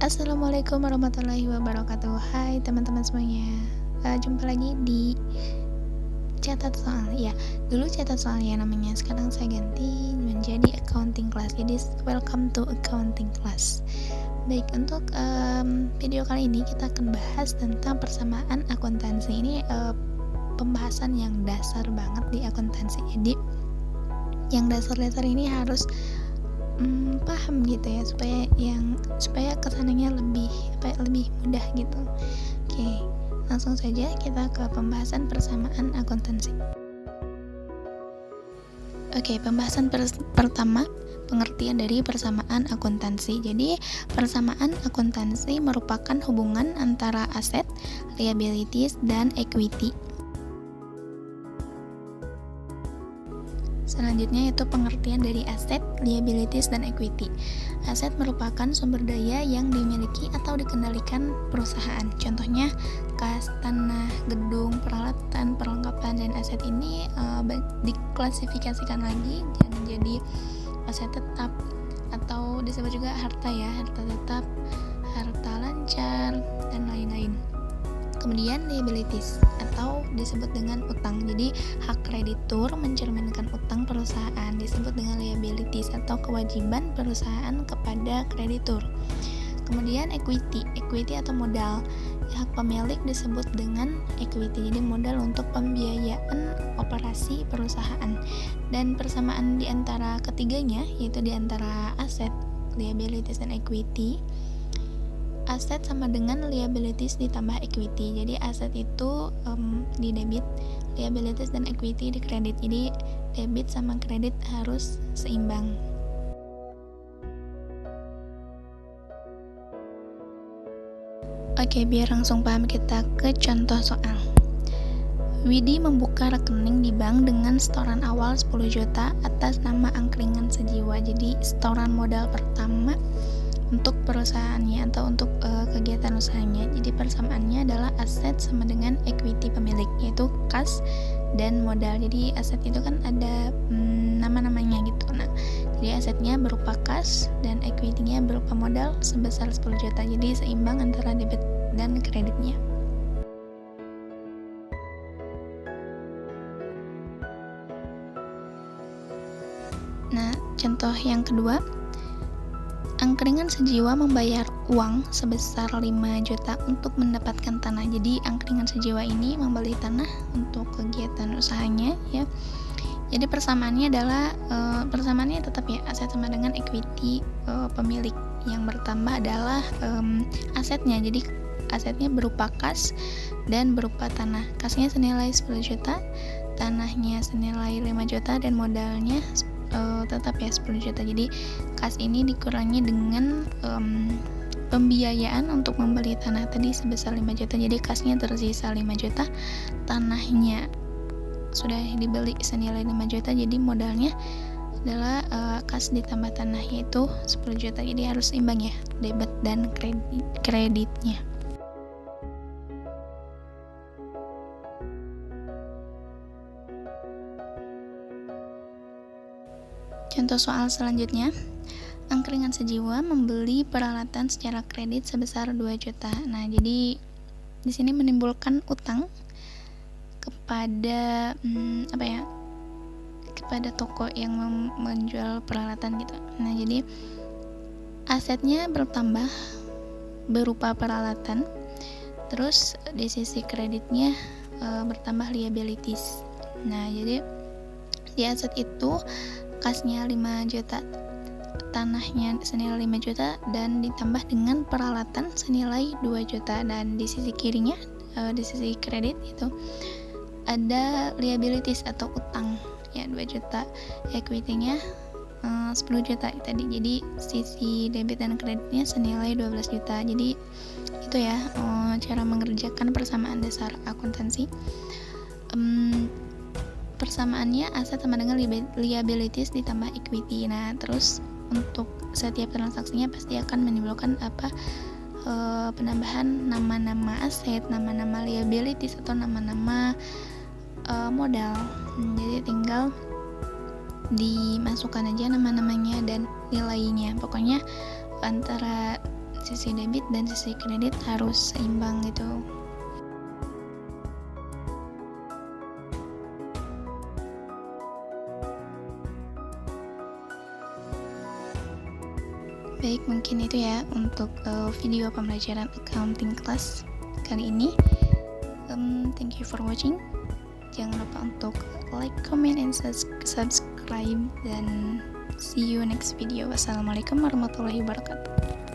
Assalamualaikum warahmatullahi wabarakatuh. Hai teman-teman semuanya. Jumpa lagi di catat soal. Ya, dulu catat soal ya namanya. Sekarang saya ganti menjadi accounting class. Jadi welcome to accounting class. Baik, untuk video kali ini kita akan bahas tentang persamaan akuntansi. Ini pembahasan yang dasar banget di akuntansi. Jadi yang dasar-dasar ini harus paham gitu ya, supaya kesananya lebih mudah gitu. Oke, langsung saja kita ke pembahasan persamaan akuntansi. Oke, pembahasan pertama, pengertian dari persamaan akuntansi. Jadi, persamaan akuntansi merupakan hubungan antara aset, liabilities, dan equity. Selanjutnya yaitu pengertian dari aset, liabilities, dan equity. Aset merupakan sumber daya yang dimiliki atau dikendalikan perusahaan. Contohnya kas, tanah, gedung, peralatan, perlengkapan, dan aset ini diklasifikasikan lagi menjadi aset tetap atau disebut juga harta ya, harta tetap, harta lancar, dan lain-lain. Kemudian liabilities atau disebut dengan utang. Jadi hak kreditur mencerminkan utang perusahaan disebut dengan liabilities atau kewajiban perusahaan kepada kreditur. Kemudian equity atau modal. Hak pemilik disebut dengan equity. Jadi modal untuk pembiayaan operasi perusahaan. Dan persamaan di antara ketiganya yaitu di antara aset, liabilities, dan equity. Aset sama dengan liabilities ditambah equity. Jadi aset itu di debit, liabilities dan equity di kredit. Jadi debit sama kredit harus seimbang. Oke, biar langsung paham kita ke contoh soal. Widi membuka rekening di bank dengan setoran awal 10 juta atas nama angkringan sejiwa. Jadi setoran modal pertama untuk perusahaannya atau untuk kegiatan usahanya. Jadi persamaannya adalah aset sama dengan equity pemilik, yaitu kas dan modal. Jadi aset itu kan ada nama-namanya gitu. Nah, jadi asetnya berupa kas dan equity-nya berupa modal sebesar 10 juta. Jadi seimbang antara debit dan kreditnya. Nah, contoh yang kedua, angkringan sejiwa membayar uang sebesar 5 juta untuk mendapatkan tanah. Jadi angkringan sejiwa ini membeli tanah untuk kegiatan usahanya ya. Jadi persamaannya adalah persamaannya tetap ya, aset sama dengan equity pemilik. Yang bertambah adalah asetnya. Jadi asetnya berupa kas dan berupa tanah. Kasnya senilai 10 juta, tanahnya senilai 5 juta dan modalnya tetap ya 10 juta. Jadi kas ini dikurangi dengan pembiayaan untuk membeli tanah tadi sebesar 5 juta. Jadi kasnya tersisa 5 juta, tanahnya sudah dibeli senilai 5 juta. Jadi modalnya adalah kas ditambah tanah yaitu 10 juta. Jadi harus imbang ya debit dan kreditnya. Contoh soal selanjutnya, angkringan sejiwa membeli peralatan secara kredit sebesar 2 juta. Nah, jadi di sini menimbulkan utang kepada kepada toko yang menjual peralatan gitu. Nah, jadi asetnya bertambah berupa peralatan. Terus di sisi kreditnya bertambah liabilities. Nah, jadi di aset itu kasnya 5 juta, tanahnya senilai 5 juta dan ditambah dengan peralatan senilai 2 juta. Dan di sisi kirinya di sisi kredit itu ada liabilities atau utang ya 2 juta, equity-nya 10 juta tadi. Jadi sisi debit dan kreditnya senilai 12 juta. Jadi itu ya cara mengerjakan persamaan dasar akuntansi. Persamaannya aset sama dengan liabilities ditambah equity. Nah, terus untuk setiap transaksinya pasti akan menimbulkan penambahan nama-nama aset, nama-nama liabilities atau nama-nama modal. Jadi tinggal dimasukkan aja nama-namanya dan nilainya. Pokoknya antara sisi debit dan sisi kredit harus seimbang gitu. Baik, mungkin itu ya untuk video pembelajaran accounting class kali ini. Thank you for watching. Jangan lupa untuk like, comment, and subscribe, dan see you next video. Wassalamualaikum warahmatullahi wabarakatuh.